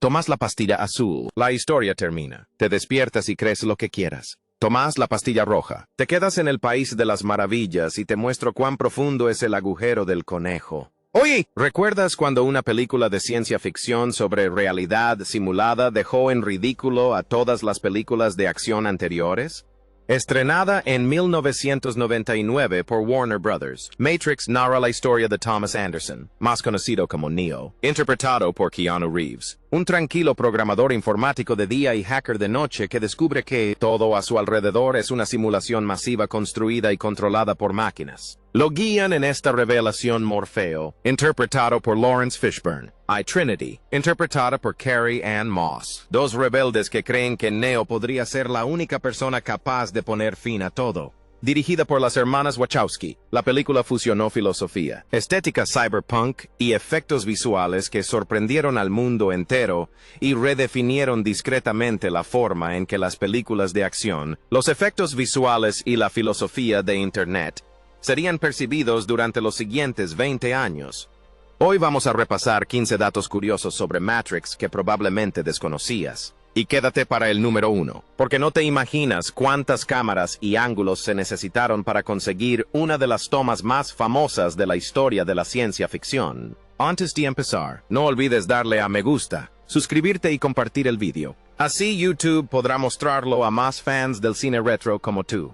Tomas la pastilla azul. La historia termina. Te despiertas y crees lo que quieras. Tomas la pastilla roja. Te quedas en el país de las maravillas y te muestro cuán profundo es el agujero del conejo. Oye, ¿recuerdas cuando una película de ciencia ficción sobre realidad simulada dejó en ridículo a todas las películas de acción anteriores? Estrenada en 1999 por Warner Brothers, Matrix narra la historia de Thomas Anderson, más conocido como Neo, interpretado por Keanu Reeves, un tranquilo programador informático de día y hacker de noche que descubre que todo a su alrededor es una simulación masiva construida y controlada por máquinas. Lo guían en esta revelación Morfeo, interpretado por Lawrence Fishburne, y Trinity, interpretada por Carrie Ann Moss, dos rebeldes que creen que Neo podría ser la única persona capaz de poner fin a todo. Dirigida por las hermanas Wachowski, la película fusionó filosofía, estética cyberpunk y efectos visuales que sorprendieron al mundo entero y redefinieron discretamente la forma en que las películas de acción, los efectos visuales y la filosofía de Internet serían percibidos durante los siguientes 20 años. Hoy vamos a repasar 15 datos curiosos sobre Matrix que probablemente desconocías. Y quédate para el número 1, porque no te imaginas cuántas cámaras y ángulos se necesitaron para conseguir una de las tomas más famosas de la historia de la ciencia ficción. Antes de empezar, no olvides darle a me gusta, suscribirte y compartir el vídeo. Así YouTube podrá mostrarlo a más fans del cine retro como tú.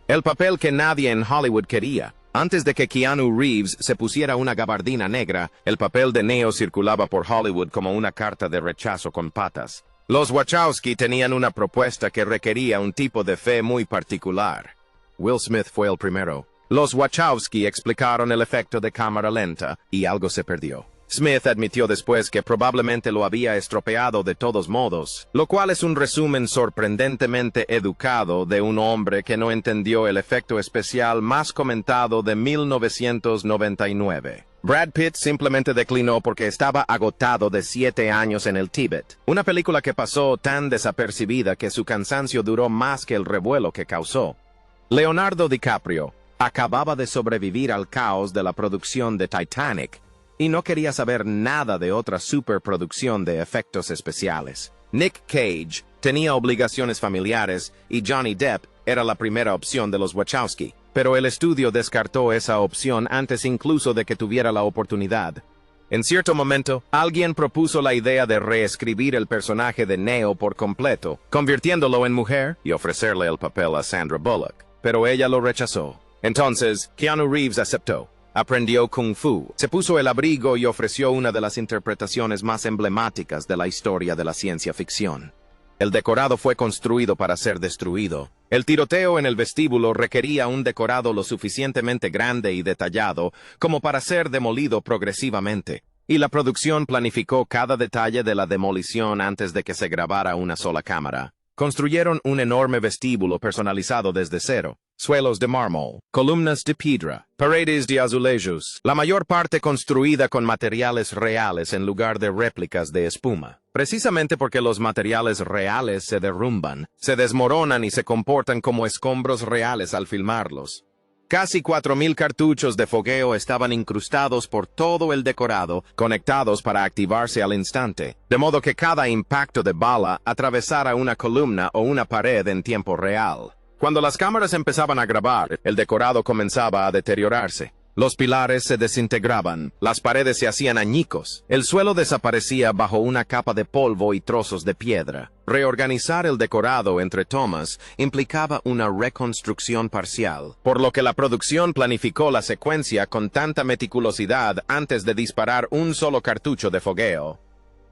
El papel que nadie en Hollywood quería. Antes de que Keanu Reeves se pusiera una gabardina negra, el papel de Neo circulaba por Hollywood como una carta de rechazo con patas. Los Wachowski tenían una propuesta que requería un tipo de fe muy particular. Will Smith fue el primero. Los Wachowski explicaron el efecto de cámara lenta, y algo se perdió. Smith admitió después que probablemente lo había estropeado de todos modos, lo cual es un resumen sorprendentemente educado de un hombre que no entendió el efecto especial más comentado de 1999. Brad Pitt simplemente declinó porque estaba agotado de 7 años en el Tíbet, una película que pasó tan desapercibida que su cansancio duró más que el revuelo que causó. Leonardo DiCaprio acababa de sobrevivir al caos de la producción de Titanic, y no quería saber nada de otra superproducción de efectos especiales. Nick Cage tenía obligaciones familiares y Johnny Depp era la primera opción de los Wachowski, pero el estudio descartó esa opción antes incluso de que tuviera la oportunidad. En cierto momento, alguien propuso la idea de reescribir el personaje de Neo por completo, convirtiéndolo en mujer y ofrecerle el papel a Sandra Bullock, pero ella lo rechazó. Entonces, Keanu Reeves aceptó. Aprendió Kung Fu, se puso el abrigo y ofreció una de las interpretaciones más emblemáticas de la historia de la ciencia ficción. El decorado fue construido para ser destruido. El tiroteo en el vestíbulo requería un decorado lo suficientemente grande y detallado como para ser demolido progresivamente, y la producción planificó cada detalle de la demolición antes de que se grabara una sola cámara. Construyeron un enorme vestíbulo personalizado desde cero. Suelos de mármol, columnas de piedra, paredes de azulejos, la mayor parte construida con materiales reales en lugar de réplicas de espuma. Precisamente porque los materiales reales se derrumban, se desmoronan y se comportan como escombros reales al filmarlos. Casi 4,000 cartuchos de fogueo estaban incrustados por todo el decorado, conectados para activarse al instante, de modo que cada impacto de bala atravesara una columna o una pared en tiempo real. Cuando las cámaras empezaban a grabar, el decorado comenzaba a deteriorarse. Los pilares se desintegraban, las paredes se hacían añicos, el suelo desaparecía bajo una capa de polvo y trozos de piedra. Reorganizar el decorado entre tomas implicaba una reconstrucción parcial, por lo que la producción planificó la secuencia con tanta meticulosidad antes de disparar un solo cartucho de fogueo.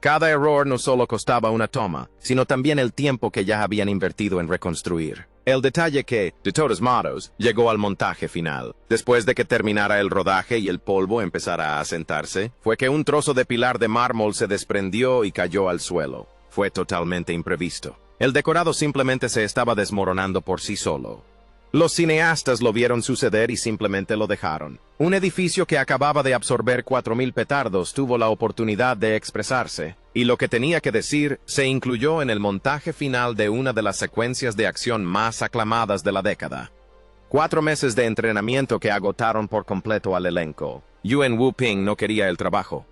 Cada error no solo costaba una toma, sino también el tiempo que ya habían invertido en reconstruir. El detalle que, de todos modos, llegó al montaje final, después de que terminara el rodaje y el polvo empezara a asentarse, fue que un trozo de pilar de mármol se desprendió y cayó al suelo. Fue totalmente imprevisto. El decorado simplemente se estaba desmoronando por sí solo. Los cineastas lo vieron suceder y simplemente lo dejaron. Un edificio que acababa de absorber 4,000 petardos tuvo la oportunidad de expresarse, y lo que tenía que decir se incluyó en el montaje final de una de las secuencias de acción más aclamadas de la década. 4 meses de entrenamiento que agotaron por completo al elenco. Yuen Wu-ping no quería el trabajo.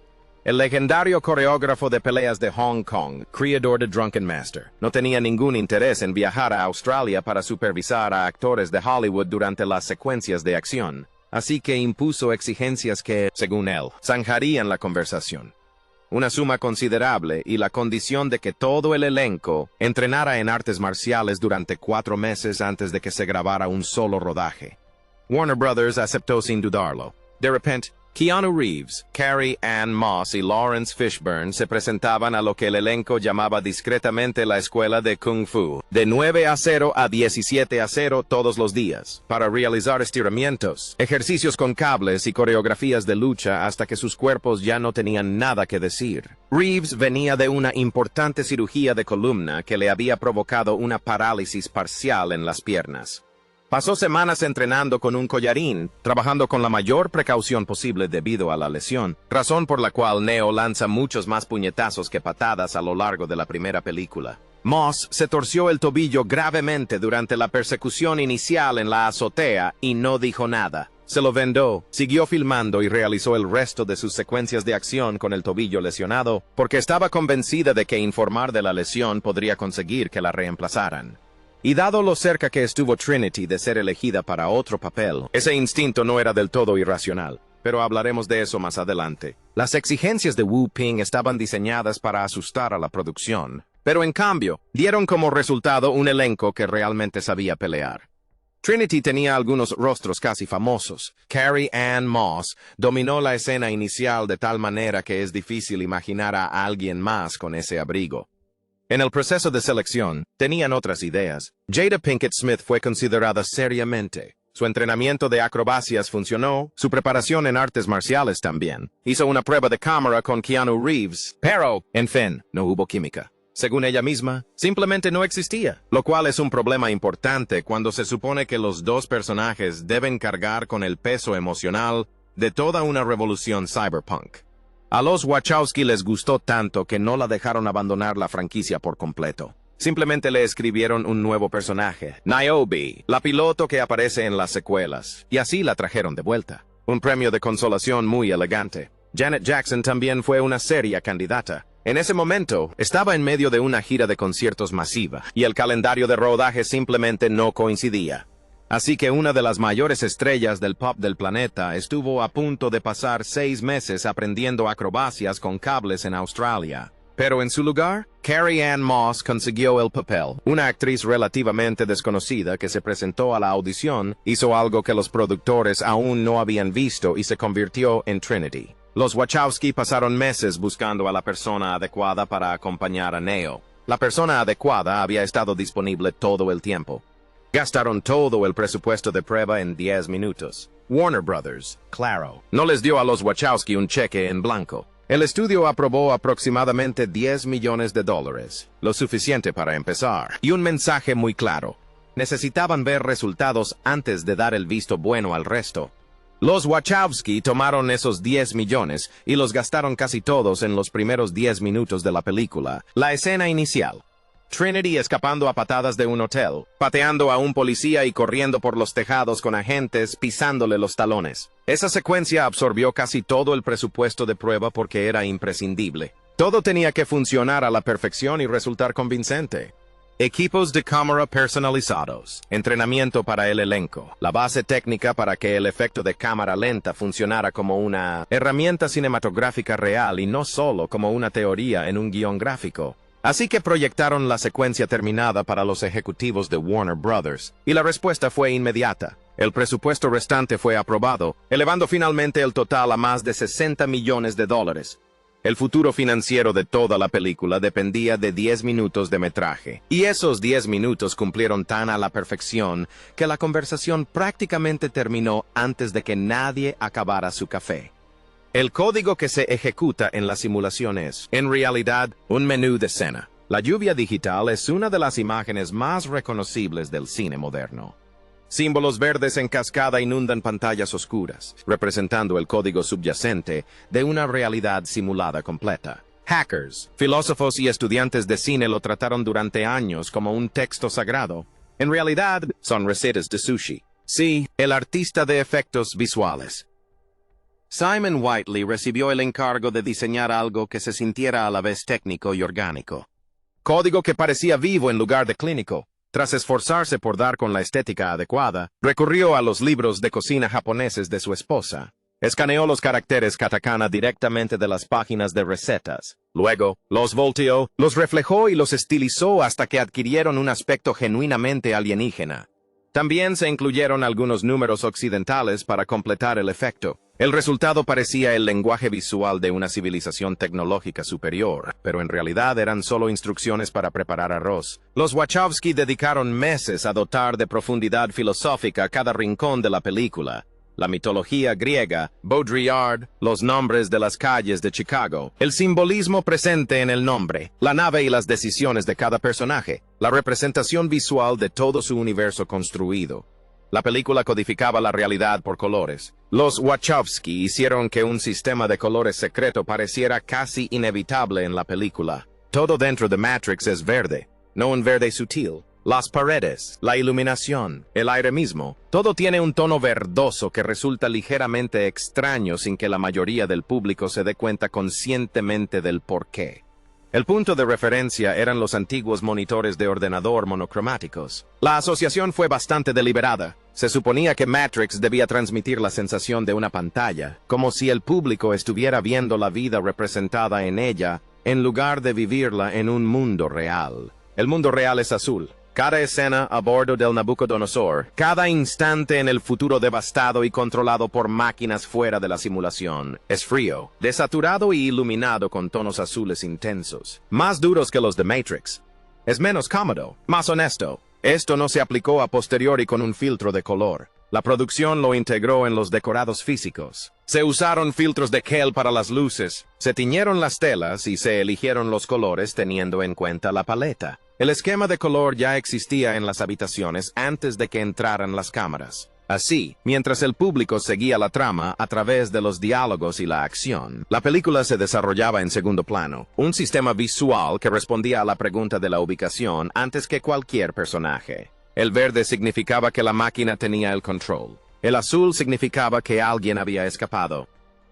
El legendario coreógrafo de peleas de Hong Kong, creador de Drunken Master, no tenía ningún interés en viajar a Australia para supervisar a actores de Hollywood durante las secuencias de acción, así que impuso exigencias que, según él, zanjarían la conversación. Una suma considerable y la condición de que todo el elenco entrenara en artes marciales durante 4 meses antes de que se grabara un solo rodaje. Warner Brothers aceptó sin dudarlo. De repente, Keanu Reeves, Carrie-Anne Moss y Lawrence Fishburne se presentaban a lo que el elenco llamaba discretamente la escuela de Kung Fu, de 9-0 a 17-0 todos los días, para realizar estiramientos, ejercicios con cables y coreografías de lucha hasta que sus cuerpos ya no tenían nada que decir. Reeves venía de una importante cirugía de columna que le había provocado una parálisis parcial en las piernas. Pasó semanas entrenando con un collarín, trabajando con la mayor precaución posible debido a la lesión, razón por la cual Neo lanza muchos más puñetazos que patadas a lo largo de la primera película. Moss se torció el tobillo gravemente durante la persecución inicial en la azotea y no dijo nada. Se lo vendó, siguió filmando y realizó el resto de sus secuencias de acción con el tobillo lesionado, porque estaba convencida de que informar de la lesión podría conseguir que la reemplazaran. Y dado lo cerca que estuvo Trinity de ser elegida para otro papel, ese instinto no era del todo irracional, pero hablaremos de eso más adelante. Las exigencias de Wu Ping estaban diseñadas para asustar a la producción, pero en cambio, dieron como resultado un elenco que realmente sabía pelear. Trinity tenía algunos rostros casi famosos. Carrie-Anne Moss dominó la escena inicial de tal manera que es difícil imaginar a alguien más con ese abrigo. En el proceso de selección, tenían otras ideas. Jada Pinkett Smith fue considerada seriamente. Su entrenamiento de acrobacias funcionó, su preparación en artes marciales también. Hizo una prueba de cámara con Keanu Reeves, pero, en fin, no hubo química. Según ella misma, simplemente no existía, lo cual es un problema importante cuando se supone que los dos personajes deben cargar con el peso emocional de toda una revolución cyberpunk. A los Wachowski les gustó tanto que no la dejaron abandonar la franquicia por completo. Simplemente le escribieron un nuevo personaje, Niobe, la piloto que aparece en las secuelas, y así la trajeron de vuelta. Un premio de consolación muy elegante. Janet Jackson también fue una seria candidata. En ese momento, estaba en medio de una gira de conciertos masiva, y el calendario de rodaje simplemente no coincidía. Así que una de las mayores estrellas del pop del planeta estuvo a punto de pasar 6 meses aprendiendo acrobacias con cables en Australia. Pero en su lugar, Carrie-Anne Moss consiguió el papel. Una actriz relativamente desconocida que se presentó a la audición hizo algo que los productores aún no habían visto y se convirtió en Trinity. Los Wachowski pasaron meses buscando a la persona adecuada para acompañar a Neo. La persona adecuada había estado disponible todo el tiempo. Gastaron todo el presupuesto de prueba en 10 minutos. Warner Brothers, claro, no les dio a los Wachowski un cheque en blanco. El estudio aprobó aproximadamente $10 millones, lo suficiente para empezar, y un mensaje muy claro. Necesitaban ver resultados antes de dar el visto bueno al resto. Los Wachowski tomaron esos 10 millones y los gastaron casi todos en los primeros 10 minutos de la película, la escena inicial. Trinity escapando a patadas de un hotel, pateando a un policía y corriendo por los tejados con agentes pisándole los talones. Esa secuencia absorbió casi todo el presupuesto de prueba porque era imprescindible. Todo tenía que funcionar a la perfección y resultar convincente. Equipos de cámara personalizados, entrenamiento para el elenco, la base técnica para que el efecto de cámara lenta funcionara como una herramienta cinematográfica real y no solo como una teoría en un guión gráfico. Así que proyectaron la secuencia terminada para los ejecutivos de Warner Brothers, y la respuesta fue inmediata. El presupuesto restante fue aprobado, elevando finalmente el total a más de $60 millones. El futuro financiero de toda la película dependía de 10 minutos de metraje, y esos 10 minutos cumplieron tan a la perfección que la conversación prácticamente terminó antes de que nadie acabara su café. El código que se ejecuta en la simulación es, en realidad, un menú de escena. La lluvia digital es una de las imágenes más reconocibles del cine moderno. Símbolos verdes en cascada inundan pantallas oscuras, representando el código subyacente de una realidad simulada completa. Hackers, filósofos y estudiantes de cine lo trataron durante años como un texto sagrado. En realidad, son recetas de sushi. Sí, el artista de efectos visuales. Simon Whiteley recibió el encargo de diseñar algo que se sintiera a la vez técnico y orgánico. Código que parecía vivo en lugar de clínico. Tras esforzarse por dar con la estética adecuada, recurrió a los libros de cocina japoneses de su esposa. Escaneó los caracteres katakana directamente de las páginas de recetas. Luego, los volteó, los reflejó y los estilizó hasta que adquirieron un aspecto genuinamente alienígena. También se incluyeron algunos números occidentales para completar el efecto. El resultado parecía el lenguaje visual de una civilización tecnológica superior, pero en realidad eran solo instrucciones para preparar arroz. Los Wachowski dedicaron meses a dotar de profundidad filosófica cada rincón de la película. La mitología griega, Baudrillard, los nombres de las calles de Chicago, el simbolismo presente en el nombre, la nave y las decisiones de cada personaje, la representación visual de todo su universo construido. La película codificaba la realidad por colores. Los Wachowski hicieron que un sistema de colores secreto pareciera casi inevitable en la película. Todo dentro de Matrix es verde, no un verde sutil. Las paredes, la iluminación, el aire mismo, todo tiene un tono verdoso que resulta ligeramente extraño sin que la mayoría del público se dé cuenta conscientemente del porqué. El punto de referencia eran los antiguos monitores de ordenador monocromáticos. La asociación fue bastante deliberada. Se suponía que Matrix debía transmitir la sensación de una pantalla, como si el público estuviera viendo la vida representada en ella, en lugar de vivirla en un mundo real. El mundo real es azul. Cada escena a bordo del Nabucodonosor, cada instante en el futuro devastado y controlado por máquinas fuera de la simulación, es frío, desaturado y iluminado con tonos azules intensos, más duros que los de Matrix. Es menos cómodo, más honesto. Esto no se aplicó a posteriori con un filtro de color. La producción lo integró en los decorados físicos. Se usaron filtros de gel para las luces, se tiñeron las telas y se eligieron los colores teniendo en cuenta la paleta. El esquema de color ya existía en las habitaciones antes de que entraran las cámaras. Así, mientras el público seguía la trama a través de los diálogos y la acción, la película se desarrollaba en segundo plano, un sistema visual que respondía a la pregunta de la ubicación antes que cualquier personaje. El verde significaba que la máquina tenía el control. El azul significaba que alguien había escapado.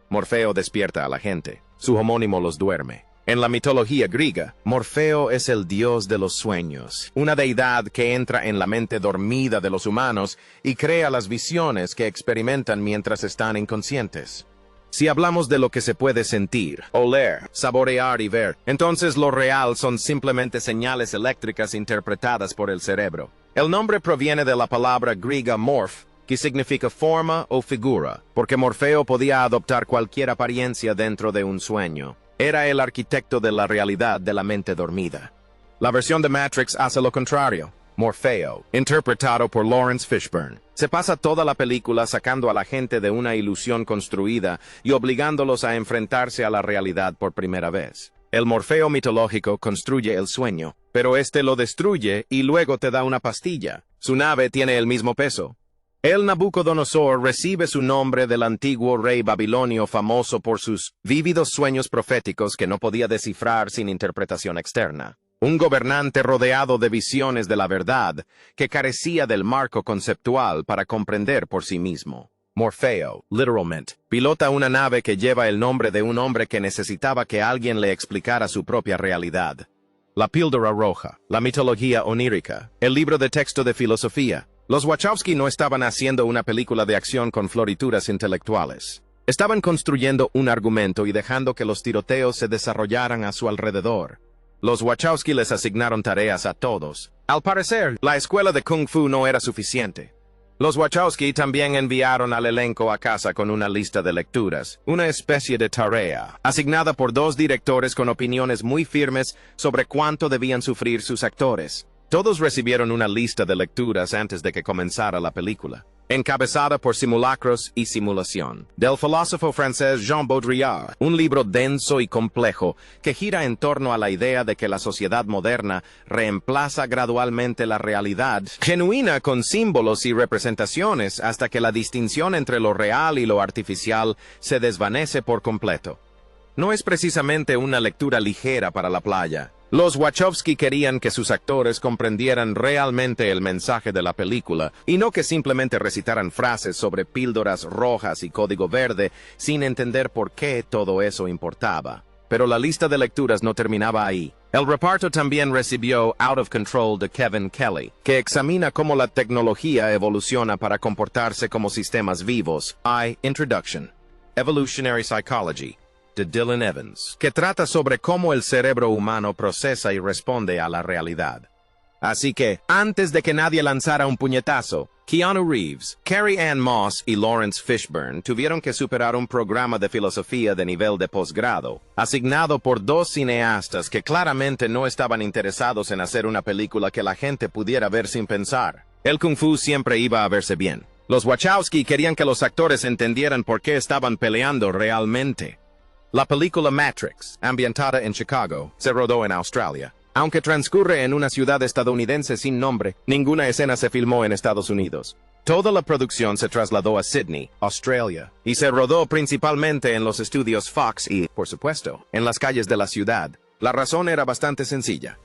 Morfeo despierta a la gente. Su homónimo los duerme. En la mitología griega, Morfeo es el dios de los sueños, una deidad que entra en la mente dormida de los humanos y crea las visiones que experimentan mientras están inconscientes. Si hablamos de lo que se puede sentir, oler, saborear y ver, entonces lo real son simplemente señales eléctricas interpretadas por el cerebro. El nombre proviene de la palabra griega morph, que significa forma o figura, porque Morfeo podía adoptar cualquier apariencia dentro de un sueño. Era el arquitecto de la realidad de la mente dormida. La versión de Matrix hace lo contrario. Morfeo, interpretado por Lawrence Fishburne, se pasa toda la película sacando a la gente de una ilusión construida y obligándolos a enfrentarse a la realidad por primera vez. El Morfeo mitológico construye el sueño, pero este lo destruye y luego te da una pastilla. Su nave tiene el mismo peso. El Nabucodonosor recibe su nombre del antiguo rey babilonio famoso por sus vívidos sueños proféticos que no podía descifrar sin interpretación externa. Un gobernante rodeado de visiones de la verdad que carecía del marco conceptual para comprender por sí mismo. Morfeo, literalmente, pilota una nave que lleva el nombre de un hombre que necesitaba que alguien le explicara su propia realidad. La píldora roja, la mitología onírica, el libro de texto de filosofía. Los Wachowski no estaban haciendo una película de acción con florituras intelectuales. Estaban construyendo un argumento y dejando que los tiroteos se desarrollaran a su alrededor. Los Wachowski les asignaron tareas a todos. Al parecer, la escuela de Kung Fu no era suficiente. Los Wachowski también enviaron al elenco a casa con una lista de lecturas, una especie de tarea, asignada por dos directores con opiniones muy firmes sobre cuánto debían sufrir sus actores. Todos recibieron una lista de lecturas antes de que comenzara la película, encabezada por Simulacros y Simulación, del filósofo francés Jean Baudrillard, un libro denso y complejo que gira en torno a la idea de que la sociedad moderna reemplaza gradualmente la realidad genuina con símbolos y representaciones hasta que la distinción entre lo real y lo artificial se desvanece por completo. No es precisamente una lectura ligera para la playa. Los Wachowski querían que sus actores comprendieran realmente el mensaje de la película y no que simplemente recitaran frases sobre píldoras rojas y código verde sin entender por qué todo eso importaba. Pero la lista de lecturas no terminaba ahí. El reparto también recibió Out of Control de Kevin Kelly, que examina cómo la tecnología evoluciona para comportarse como sistemas vivos. Introduction. Evolutionary Psychology, de Dylan Evans, que trata sobre cómo el cerebro humano procesa y responde a la realidad. Así que, antes de que nadie lanzara un puñetazo, Keanu Reeves, Carrie Ann Moss y Lawrence Fishburne tuvieron que superar un programa de filosofía de nivel de posgrado, asignado por dos cineastas que claramente no estaban interesados en hacer una película que la gente pudiera ver sin pensar. El Kung Fu siempre iba a verse bien. Los Wachowski querían que los actores entendieran por qué estaban peleando realmente. La película Matrix, ambientada en Chicago, se rodó en Australia. Aunque transcurre en una ciudad estadounidense sin nombre, ninguna escena se filmó en Estados Unidos. Toda la producción se trasladó a Sydney, Australia, y se rodó principalmente en los estudios Fox y, por supuesto, en las calles de la ciudad. La razón era bastante sencilla.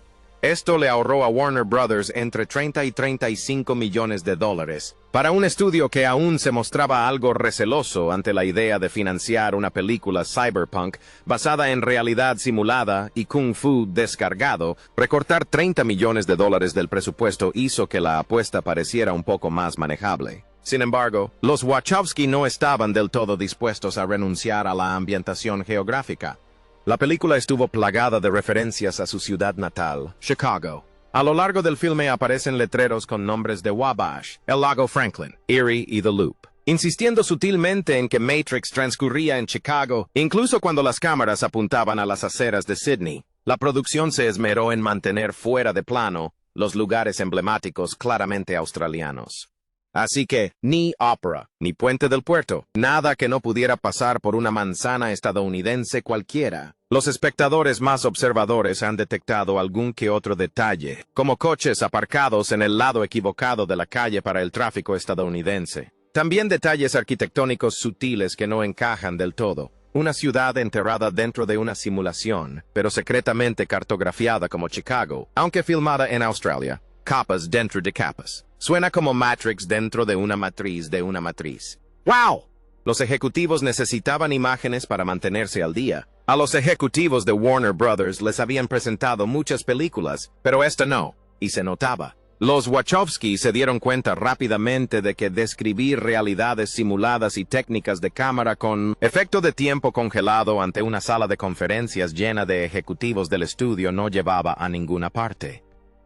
Esto le ahorró a Warner Brothers entre 30 y 35 millones de dólares, para un estudio que aún se mostraba algo receloso ante la idea de financiar una película cyberpunk basada en realidad simulada y kung fu descargado. Recortar 30 millones de dólares del presupuesto hizo que la apuesta pareciera un poco más manejable. Sin embargo, los Wachowski no estaban del todo dispuestos a renunciar a la ambientación geográfica. La película estuvo plagada de referencias a su ciudad natal, Chicago. A lo largo del filme aparecen letreros con nombres de Wabash, el lago Franklin, Erie y The Loop, insistiendo sutilmente en que Matrix transcurría en Chicago, incluso cuando las cámaras apuntaban a las aceras de Sydney. La producción se esmeró en mantener fuera de plano los lugares emblemáticos claramente australianos. Así que, ni ópera, ni puente del puerto, nada que no pudiera pasar por una manzana estadounidense cualquiera. Los espectadores más observadores han detectado algún que otro detalle, como coches aparcados en el lado equivocado de la calle para el tráfico estadounidense. También detalles arquitectónicos sutiles que no encajan del todo. Una ciudad enterrada dentro de una simulación, pero secretamente cartografiada como Chicago, aunque filmada en Australia. Capas dentro de capas. Suena como Matrix dentro de una matriz de una matriz. ¡Wow! Los ejecutivos necesitaban imágenes para mantenerse al día. A los ejecutivos de Warner Brothers les habían presentado muchas películas, pero esta no, y se notaba. Los Wachowski se dieron cuenta rápidamente de que describir realidades simuladas y técnicas de cámara con efecto de tiempo congelado ante una sala de conferencias llena de ejecutivos del estudio no llevaba a ninguna parte.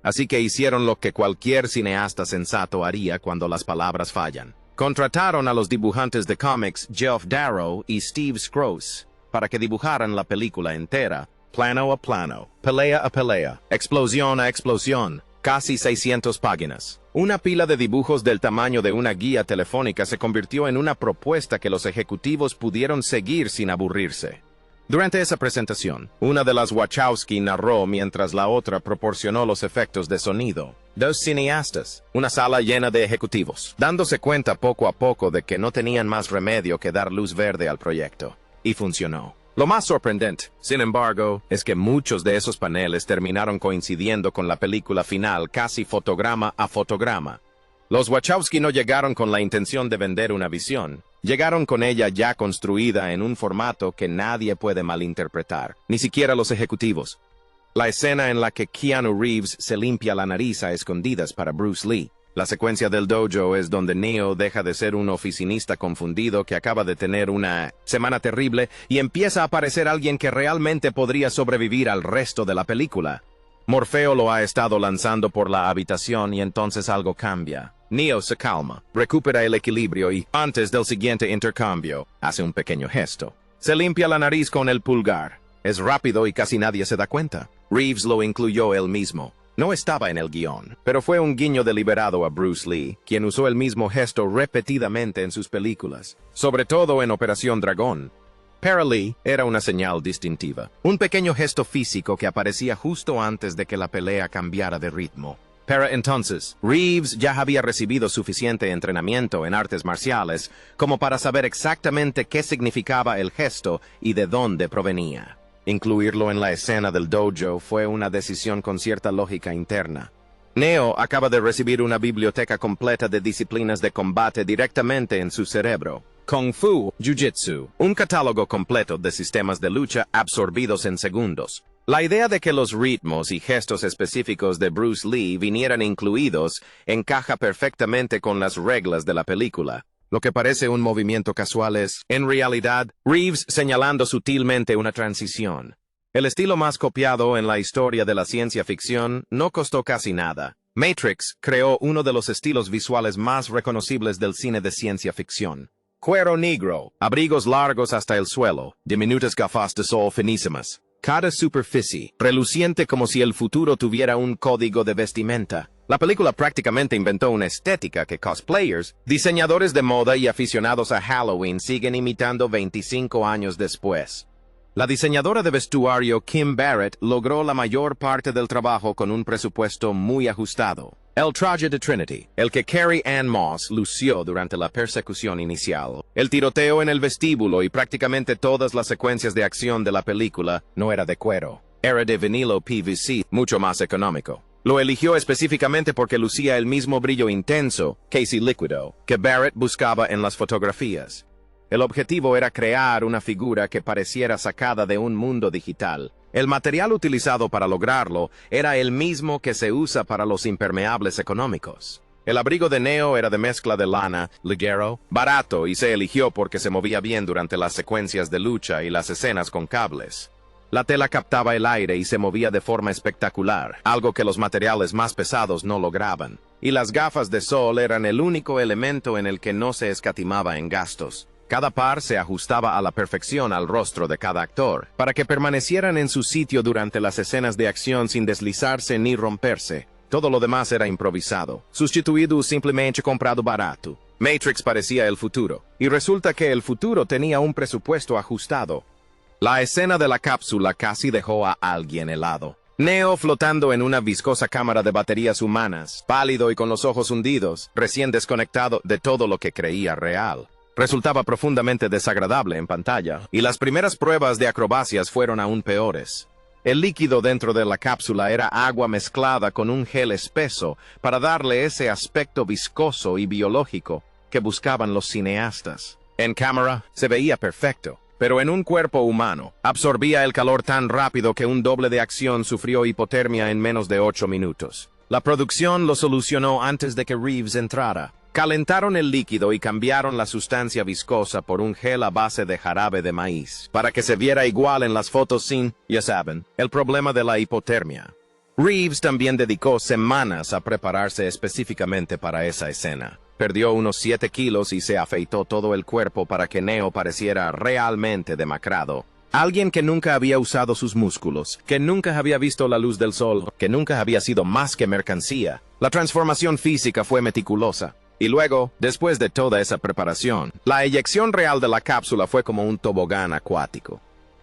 Así que hicieron lo que cualquier cineasta sensato haría cuando las palabras fallan. Contrataron a los dibujantes de cómics Geoff Darrow y Steve Skroce para que dibujaran la película entera, plano a plano, pelea a pelea, explosión a explosión, casi 600 páginas. Una pila de dibujos del tamaño de una guía telefónica se convirtió en una propuesta que los ejecutivos pudieron seguir sin aburrirse. Durante esa presentación, una de las Wachowski narró mientras la otra proporcionó los efectos de sonido. Dos cineastas, una sala llena de ejecutivos, dándose cuenta poco a poco de que no tenían más remedio que dar luz verde al proyecto. Y funcionó. Lo más sorprendente, sin embargo, es que muchos de esos paneles terminaron coincidiendo con la película final casi fotograma a fotograma. Los Wachowski no llegaron con la intención de vender una visión. Llegaron con ella ya construida en un formato que nadie puede malinterpretar, ni siquiera los ejecutivos. La escena en la que Keanu Reeves se limpia la nariz a escondidas para Bruce Lee. La secuencia del dojo es donde Neo deja de ser un oficinista confundido que acaba de tener una semana terrible y empieza a aparecer alguien que realmente podría sobrevivir al resto de la película. Morfeo lo ha estado lanzando por la habitación y entonces algo cambia. Neo se calma, recupera el equilibrio y, antes del siguiente intercambio, hace un pequeño gesto. Se limpia la nariz con el pulgar. Es rápido y casi nadie se da cuenta. Reeves lo incluyó él mismo. No estaba en el guión, pero fue un guiño deliberado a Bruce Lee, quien usó el mismo gesto repetidamente en sus películas, sobre todo en Operación Dragón. Para Lee era una señal distintiva, un pequeño gesto físico que aparecía justo antes de que la pelea cambiara de ritmo. Para entonces, Reeves ya había recibido suficiente entrenamiento en artes marciales como para saber exactamente qué significaba el gesto y de dónde provenía. Incluirlo en la escena del dojo fue una decisión con cierta lógica interna. Neo acaba de recibir una biblioteca completa de disciplinas de combate directamente en su cerebro. Kung Fu, Jiu-Jitsu, un catálogo completo de sistemas de lucha absorbidos en segundos. La idea de que los ritmos y gestos específicos de Bruce Lee vinieran incluidos encaja perfectamente con las reglas de la película. Lo que parece un movimiento casual es, en realidad, Reeves señalando sutilmente una transición. El estilo más copiado en la historia de la ciencia ficción no costó casi nada. Matrix creó uno de los estilos visuales más reconocibles del cine de ciencia ficción. Cuero negro, abrigos largos hasta el suelo, diminutas gafas de sol finísimas. Cada superficie, reluciente como si el futuro tuviera un código de vestimenta. La película prácticamente inventó una estética que cosplayers, diseñadores de moda y aficionados a Halloween siguen imitando 25 años después. La diseñadora de vestuario Kim Barrett logró la mayor parte del trabajo con un presupuesto muy ajustado. El traje de Trinity, el que Carrie Ann Moss lució durante la persecución inicial, el tiroteo en el vestíbulo y prácticamente todas las secuencias de acción de la película no era de cuero. Era de vinilo PVC, mucho más económico. Lo eligió específicamente porque lucía el mismo brillo intenso, casi líquido, que Barrett buscaba en las fotografías. El objetivo era crear una figura que pareciera sacada de un mundo digital. El material utilizado para lograrlo era el mismo que se usa para los impermeables económicos. El abrigo de Neo era de mezcla de lana, ligero, barato y se eligió porque se movía bien durante las secuencias de lucha y las escenas con cables. La tela captaba el aire y se movía de forma espectacular, algo que los materiales más pesados no lograban. Y las gafas de sol eran el único elemento en el que no se escatimaba en gastos. Cada par se ajustaba a la perfección al rostro de cada actor, para que permanecieran en su sitio durante las escenas de acción sin deslizarse ni romperse. Todo lo demás era improvisado, sustituido simplemente comprado barato. Matrix parecía el futuro, y resulta que el futuro tenía un presupuesto ajustado. La escena de la cápsula casi dejó a alguien helado. Neo flotando en una viscosa cámara de baterías humanas, pálido y con los ojos hundidos, recién desconectado de todo lo que creía real. Resultaba profundamente desagradable en pantalla, y las primeras pruebas de acrobacias fueron aún peores. El líquido dentro de la cápsula era agua mezclada con un gel espeso para darle ese aspecto viscoso y biológico que buscaban los cineastas. En cámara se veía perfecto, pero en un cuerpo humano absorbía el calor tan rápido que un doble de acción sufrió hipotermia en menos de 8 minutos. La producción lo solucionó antes de que Reeves entrara. Calentaron el líquido y cambiaron la sustancia viscosa por un gel a base de jarabe de maíz, para que se viera igual en las fotos sin, ya saben, el problema de la hipotermia. Reeves también dedicó semanas a prepararse específicamente para esa escena. Perdió unos 7 kilos y se afeitó todo el cuerpo para que Neo pareciera realmente demacrado. Alguien que nunca había usado sus músculos, que nunca había visto la luz del sol, que nunca había sido más que mercancía. La transformación física fue meticulosa. Y luego, después de toda esa preparación, la eyección real de la cápsula fue como un tobogán acuático.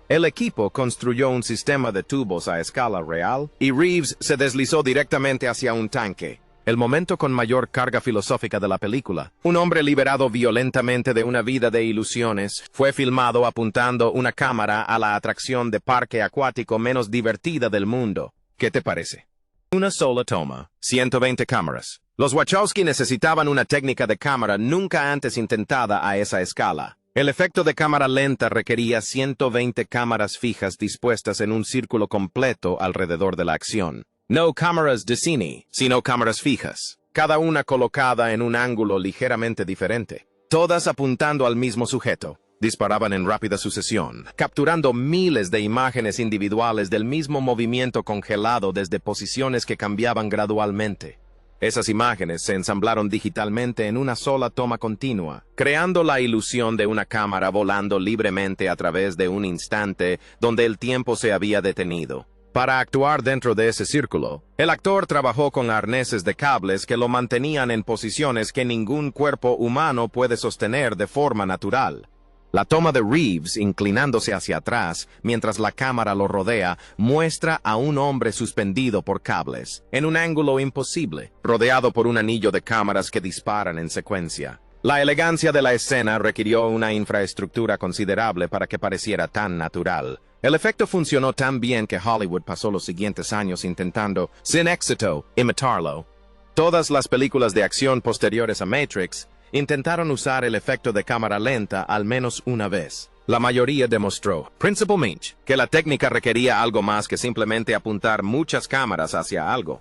El equipo construyó un sistema de tubos a escala real, y Reeves se deslizó directamente hacia un tanque. El momento con mayor carga filosófica de la película. Un hombre liberado violentamente de una vida de ilusiones, fue filmado apuntando una cámara a la atracción de parque acuático menos divertida del mundo. ¿Qué te parece? Una sola toma, 120 cámaras. Los Wachowski necesitaban una técnica de cámara nunca antes intentada a esa escala. El efecto de cámara lenta requería 120 cámaras fijas dispuestas en un círculo completo alrededor de la acción. No cámaras de cine, sino cámaras fijas, cada una colocada en un ángulo ligeramente diferente, todas apuntando al mismo sujeto. Disparaban en rápida sucesión, capturando miles de imágenes individuales del mismo movimiento congelado desde posiciones que cambiaban gradualmente. Esas imágenes se ensamblaron digitalmente en una sola toma continua, creando la ilusión de una cámara volando libremente a través de un instante donde el tiempo se había detenido. Para actuar dentro de ese círculo, el actor trabajó con arneses de cables que lo mantenían en posiciones que ningún cuerpo humano puede sostener de forma natural. La toma de Reeves inclinándose hacia atrás mientras la cámara lo rodea muestra a un hombre suspendido por cables, en un ángulo imposible, rodeado por un anillo de cámaras que disparan en secuencia. La elegancia de la escena requirió una infraestructura considerable para que pareciera tan natural. El efecto funcionó tan bien que Hollywood pasó los siguientes años intentando, sin éxito, imitarlo. Todas las películas de acción posteriores a Matrix intentaron usar el efecto de cámara lenta al menos una vez. La mayoría demostró, principalmente, que la técnica requería algo más que simplemente apuntar muchas cámaras hacia algo.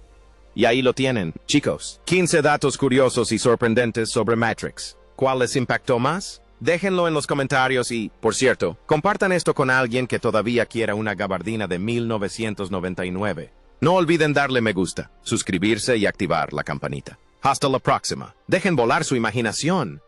Y ahí lo tienen, chicos. 15 datos curiosos y sorprendentes sobre Matrix. ¿Cuál les impactó más? Déjenlo en los comentarios y, por cierto, compartan esto con alguien que todavía quiera una gabardina de 1999. No olviden darle me gusta, suscribirse y activar la campanita. Hasta la próxima. Dejen volar su imaginación.